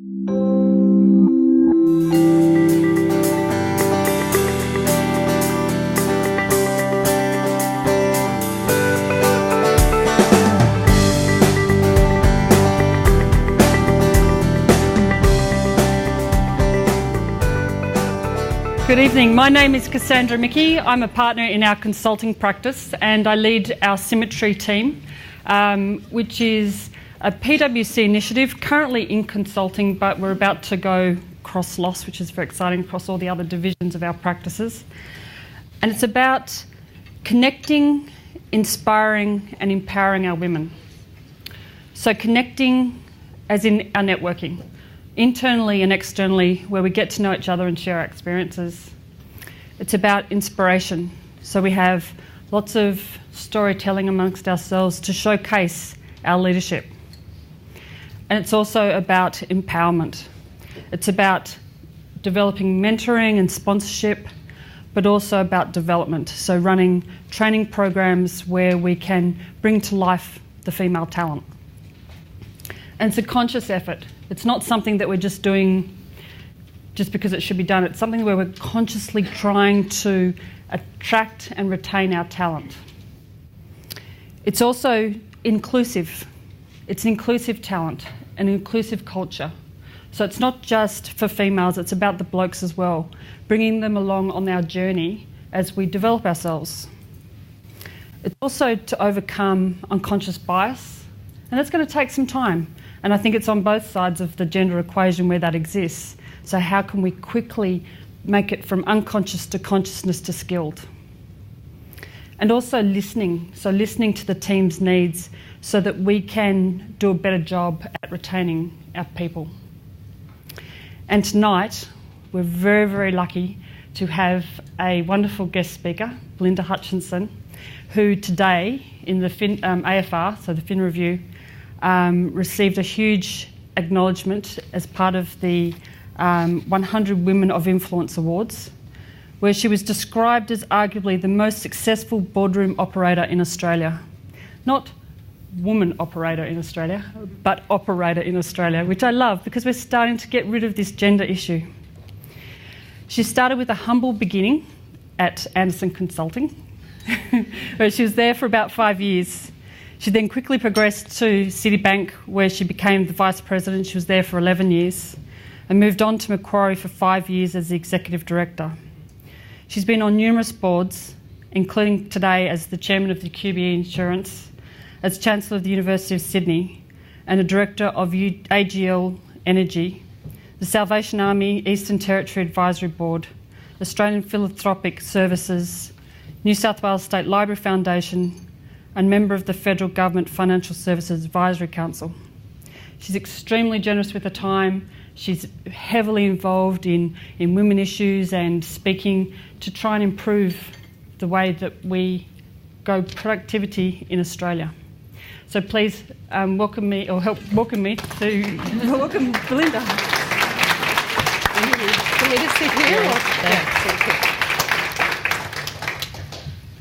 Good evening. My name is Cassandra Mickey. I'm a partner in our consulting practice and I lead our Symmetry team, which is a PwC initiative currently in consulting, but we're about to go cross-loss, which is very exciting, across all the other divisions of our practices. And it's about connecting, inspiring and empowering our women. So connecting as in our networking, internally and externally, where we get to know each other and share our experiences. It's about inspiration. So we have lots of storytelling amongst ourselves to showcase our leadership. And it's also about empowerment. It's about developing mentoring and sponsorship, but also about development. So running training programs where we can bring to life the female talent. And it's a conscious effort. It's not something that we're just doing just because it should be done. It's something where we're consciously trying to attract and retain our talent. It's also inclusive. It's an inclusive talent, an inclusive culture. So it's not just for females, it's about the blokes as well, bringing them along on our journey as we develop ourselves. It's also to overcome unconscious bias, and that's going to take some time. And I think it's on both sides of the gender equation where that exists. So how can we quickly make it from unconscious to consciousness to skilled? And also listening. So listening to the team's needs so that we can do a better job at retaining our people. And tonight, we're very, very lucky to have a wonderful guest speaker, Belinda Hutchinson, who today in the AFR, so the Fin Review, received a huge acknowledgement as part of the 100 Women of Influence Awards, where she was described as arguably the most successful boardroom operator in Australia. Not woman operator in Australia, but operator in Australia, which I love because we're starting to get rid of this gender issue. She started with a humble beginning at Anderson Consulting, where she was there for about 5 years. She then quickly progressed to Citibank, where she became the Vice President. She was there for 11 years and moved on to Macquarie for 5 years as the Executive Director. She's been on numerous boards, including today as the Chairman of the QBE Insurance, as Chancellor of the University of Sydney, and a Director of AGL Energy, the Salvation Army Eastern Territory Advisory Board, Australian Philanthropic Services, New South Wales State Library Foundation, and member of the Federal Government Financial Services Advisory Council. She's extremely generous with her time. She's heavily involved in women issues and speaking to try and improve the way that we go productivity in Australia. So please welcome me to welcome Belinda. For me to sit here?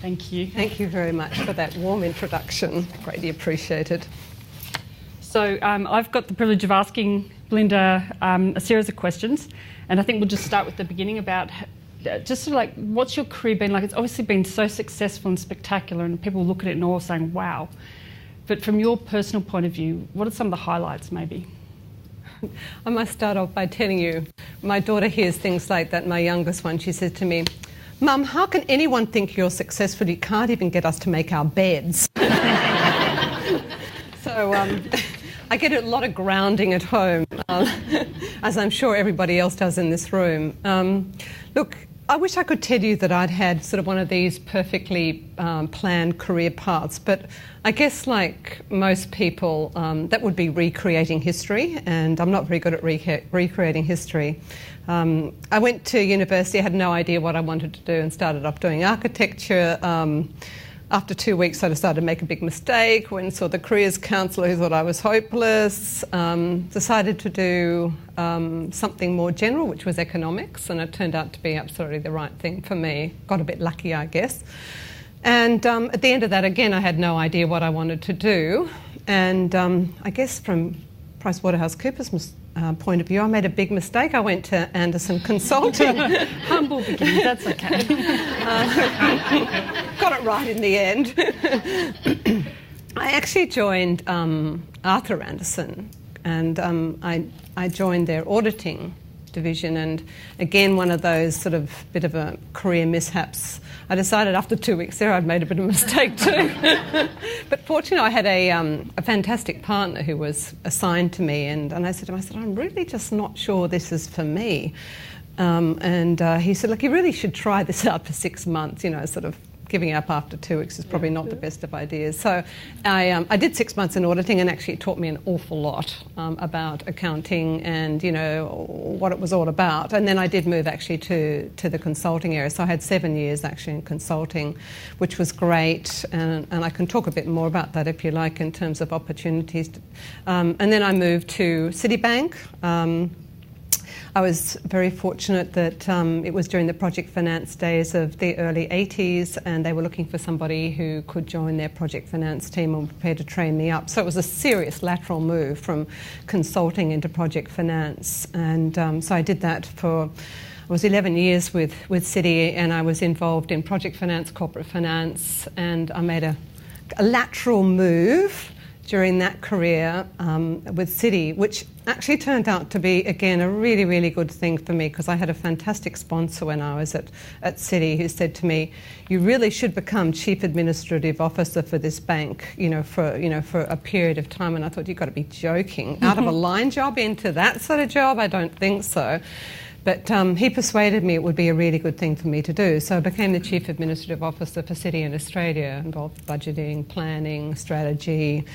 Thank you. Thank you very much for that warm introduction. Greatly appreciated. So I've got the privilege of asking Belinda a series of questions, and I think we'll just start with the beginning about just sort of like, what's your career been like? It's obviously been so successful and spectacular, and people look at it in awe saying, wow. But from your personal point of view, what are some of the highlights maybe? I must start off by telling you, my daughter hears things like that. My youngest one, she says to me, Mum, how can anyone think you're successful? You can't even get us to make our beds. So I get a lot of grounding at home, as I'm sure everybody else does in this room. Look, I wish I could tell you that I'd had sort of one of these perfectly planned career paths, but I guess like most people, that would be recreating history, and I'm not very good at recreating history. I went to university, I had no idea what I wanted to do, and started up doing architecture. After 2 weeks, I decided to make a big mistake. Went and saw the careers counsellor who thought I was hopeless. Decided to do something more general, which was economics, and it turned out to be absolutely the right thing for me. Got a bit lucky, I guess. And at the end of that, again, I had no idea what I wanted to do. And I guess from PricewaterhouseCoopers point of view. I made a big mistake. I went to Anderson Consulting. Humble beginnings, that's okay. Got it right in the end. I actually joined Arthur Anderson, and I joined their auditing division, and again, one of those sort of bit of a career mishaps. I decided after 2 weeks there I'd made a bit of a mistake too. But fortunately I had a fantastic partner who was assigned to me, and I said to him, I'm really just not sure this is for me. And he said, look, you really should try this out for 6 months, sort of giving up after 2 weeks is probably not the best of ideas. So I did 6 months in auditing, and actually it taught me an awful lot about accounting and, what it was all about. And then I did move actually to the consulting area. So I had 7 years actually in consulting, which was great. And I can talk a bit more about that if you like in terms of opportunities. And then I moved to Citibank. I was very fortunate that it was during the project finance days of the early 80s, and they were looking for somebody who could join their project finance team and prepare to train me up. So it was a serious lateral move from consulting into project finance. And so I did that I was 11 years with Citi, and I was involved in project finance, corporate finance, and I made a lateral move during that career with Citi, which actually turned out to be, again, a really, really good thing for me, because I had a fantastic sponsor when I was at Citi who said to me, you really should become Chief Administrative Officer for this bank, for a period of time. And I thought, you've got to be joking. Out of a line job into that sort of job? I don't think so. But he persuaded me it would be a really good thing for me to do. So I became the Chief Administrative Officer for Citi in Australia, involved budgeting, planning, strategy,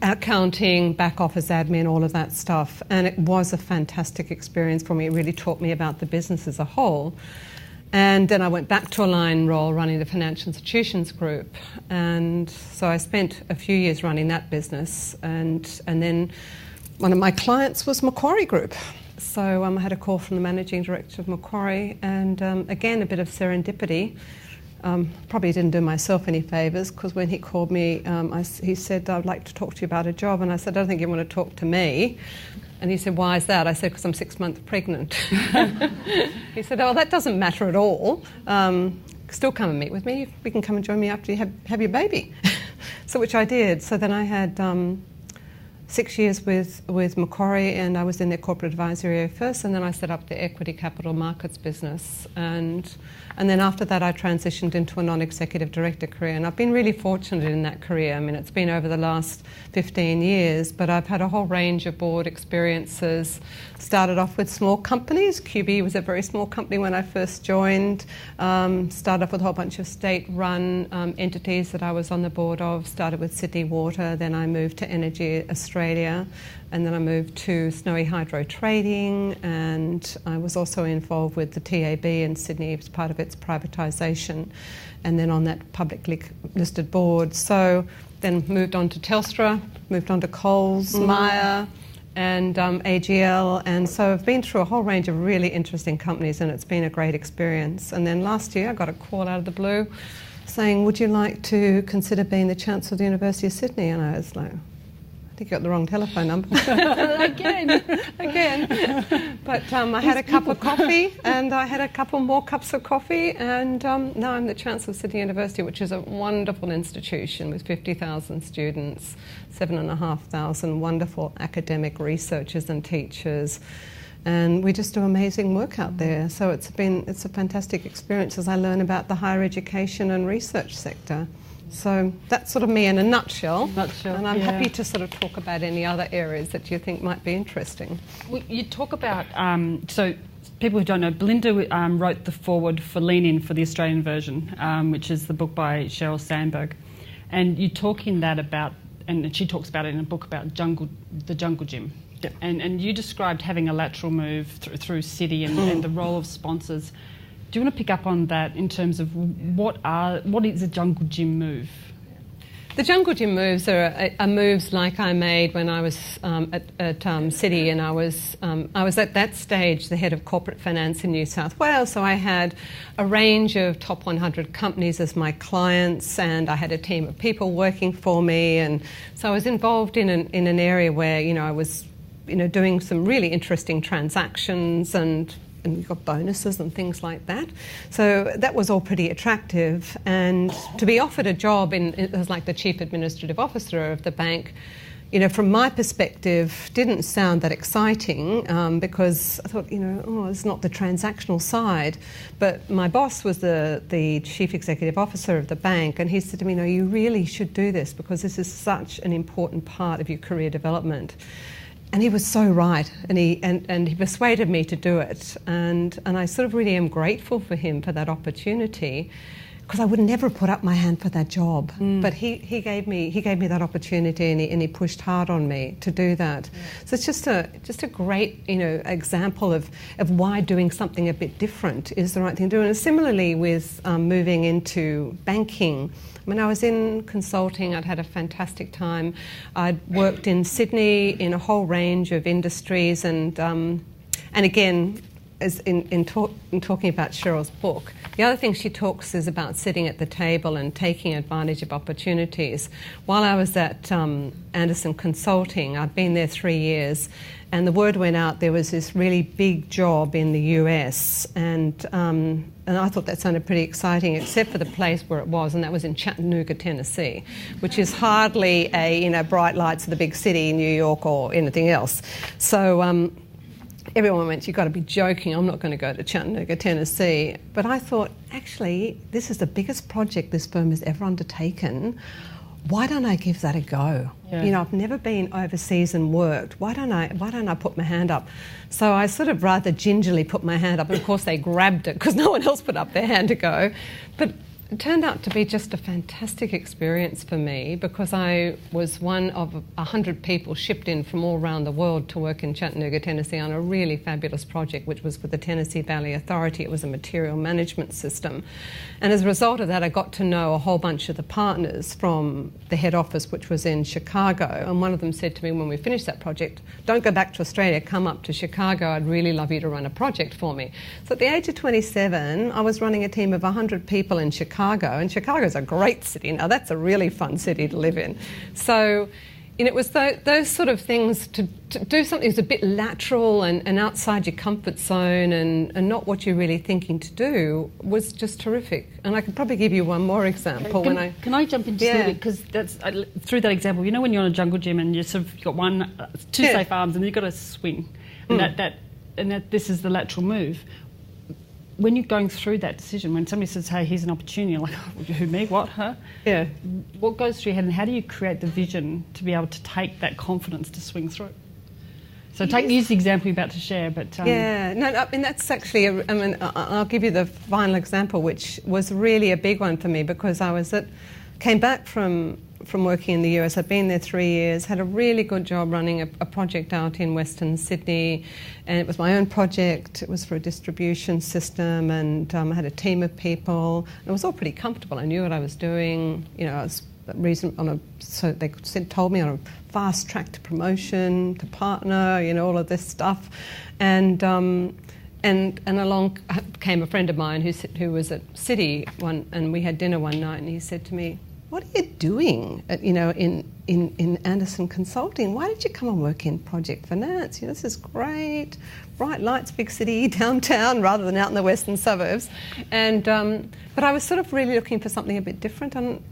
accounting, back office admin, all of that stuff. And it was a fantastic experience for me. It really taught me about the business as a whole. And then I went back to a line role running the financial institutions group. And so I spent a few years running that business. And then one of my clients was Macquarie Group. So I had a call from the managing director of Macquarie, and again, a bit of serendipity. Probably didn't do myself any favours, because when he called me, he said, I'd like to talk to you about a job. And I said, I don't think you want to talk to me. And he said, why is that? I said, because I'm 6 months pregnant. He said, oh, that doesn't matter at all. Still come and meet with me. We can come and join me after you have your baby. So which I did. So then I had 6 years with Macquarie, and I was in their corporate advisory area first, and then I set up the equity capital markets business, and then after that I transitioned into a non-executive director career, and I've been really fortunate in that career. I mean, it's been over the last 15 years, but I've had a whole range of board experiences. Started off with small companies. QB was a very small company when I first joined. Started off with a whole bunch of state-run entities that I was on the board of. Started with Sydney Water, then I moved to Energy Australia, and then I moved to Snowy Hydro Trading, and I was also involved with the TAB in Sydney as part of its privatisation, and then on that publicly listed board. So then moved on to Telstra, moved on to Coles, Myer, and AGL, and so I've been through a whole range of really interesting companies, and it's been a great experience. And then last year I got a call out of the blue saying, would you like to consider being the Chancellor of the University of Sydney? And I was like, I think you got the wrong telephone number. Again. But I had a cup of coffee, and I had a couple more cups of coffee, and now I'm the Chancellor of Sydney University, which is a wonderful institution with 50,000 students, 7,500 wonderful academic researchers and teachers. And we just do amazing work out there. So it's a fantastic experience as I learn about the higher education and research sector. So that's sort of me in a nutshell. And I'm happy to sort of talk about any other areas that you think might be interesting. Well, you talk about, so people who don't know, Belinda wrote the foreword for Lean In for the Australian version, which is the book by Sheryl Sandberg. And you talk in that about, and she talks about it in a book about the jungle gym. Yeah. And you described having a lateral move through Citi and the role of sponsors. Do you want to pick up on that in terms of what is a jungle gym move? The jungle gym moves are moves like I made when I was at Citi, and I was at that stage the head of corporate finance in New South Wales. So I had a range of top 100 companies as my clients, and I had a team of people working for me, and so I was involved in an area where I was doing some really interesting transactions and we got bonuses and things like that. So that was all pretty attractive. And to be offered a job as like the chief administrative officer of the bank, from my perspective, didn't sound that exciting because I thought, it's not the transactional side. But my boss was the chief executive officer of the bank, and he said to me, no, you really should do this because this is such an important part of your career development. And he was so right, and he persuaded me to do it. And I sort of really am grateful for him for that opportunity, because I would never put up my hand for that job. But he gave me that opportunity, and he pushed hard on me to do that. Yeah. So it's just a great example of why doing something a bit different is the right thing to do. And similarly with moving into banking. When I was in consulting, I'd had a fantastic time. I'd worked in Sydney in a whole range of industries, and again, as in talking about Cheryl's book, the other thing she talks is about sitting at the table and taking advantage of opportunities. While I was at Anderson Consulting, I'd been there 3 years, and the word went out there was this really big job in the US, and I thought that sounded pretty exciting, except for the place where it was, and that was in Chattanooga, Tennessee, which is hardly bright lights of the big city, New York or anything else. So everyone went, you've got to be joking, I'm not going to go to Chattanooga, Tennessee. But I thought, actually, this is the biggest project this firm has ever undertaken. Why don't I give that a go? Yeah. I've never been overseas and worked. Why don't I put my hand up? So I sort of rather gingerly put my hand up, and of course they grabbed it because no one else put up their hand to go. But it turned out to be just a fantastic experience for me, because I was one of 100 people shipped in from all around the world to work in Chattanooga, Tennessee on a really fabulous project which was with the Tennessee Valley Authority. It was a material management system. And as a result of that, I got to know a whole bunch of the partners from the head office, which was in Chicago. And one of them said to me when we finished that project, don't go back to Australia, come up to Chicago. I'd really love you to run a project for me. So at the age of 27, I was running a team of 100 people in Chicago, and Chicago's a great city. Now, that's a really fun city to live in. So, it was those sort of things, to do something that's a bit lateral and outside your comfort zone and not what you're really thinking to do, was just terrific. And I could probably give you one more example. Can I jump in just a little bit? Because that's through that example, when you're on a jungle gym and you sort of got two safe arms and you've got to swing, and this is the lateral move. When you're going through that decision, when somebody says, hey, here's an opportunity, you're like, oh, who, me, what, her? Yeah. What goes through your head, and how do you create the vision to be able to take that confidence to swing through? So use the example you're about to share, but... that's actually, I'll give you the final example, which was really a big one for me, because came back from working in the US. I'd been there 3 years, had a really good job running a project out in Western Sydney, and it was my own project. It was for a distribution system, and I had a team of people. And it was all pretty comfortable. I knew what I was doing. I was so they told me on a fast track to promotion, to partner, all of this stuff, and along came a friend of mine who was at Citi and we had dinner one night, and he said to me, what are you doing in Anderson Consulting? Why did you come and work in project finance? This is great, bright lights, big city, downtown, rather than out in the western suburbs. But I was sort of really looking for something a bit different, and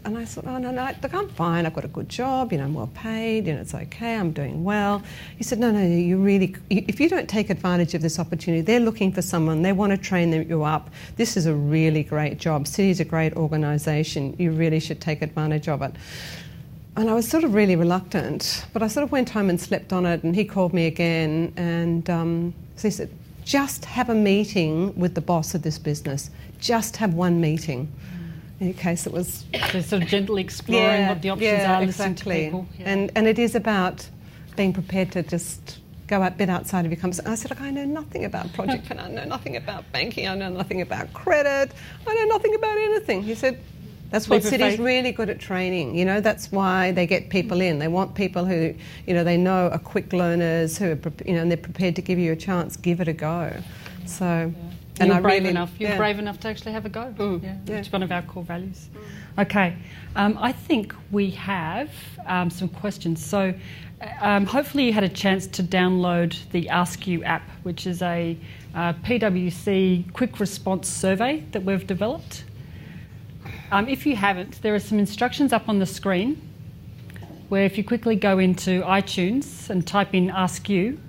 I thought, oh, no, look, I'm fine, I've got a good job, I'm well paid, it's okay, I'm doing well. He said, no, you really, if you don't take advantage of this opportunity, they're looking for someone, they want to train you up. This is a really great job. Citi's a great organisation. You really should take advantage of it. And I was sort of really reluctant, but I sort of went home and slept on it, and he called me again, and so he said, just have a meeting with the boss of this business. Just have one meeting. In case it was... So sort of gently exploring what the options are, listening to people. Yeah. And it is about being prepared to just go a bit outside of your comfort zone. I said, look, I know nothing about project finance, I know nothing about banking, I know nothing about credit, I know nothing about anything. He said, that's what Citi's really good at training. That's why they get people in. They want people who, they know are quick learners, who are, and they're prepared to give you a chance. Give it a go. So, You're I brave really, enough. You're yeah. brave enough to actually have a go. Yeah. It's one of our core values. Okay, I think we have some questions. So hopefully you had a chance to download the Ask You app, which is a PwC quick response survey that we've developed. If you haven't, there are some instructions up on the screen where if you quickly go into iTunes and type in Ask You,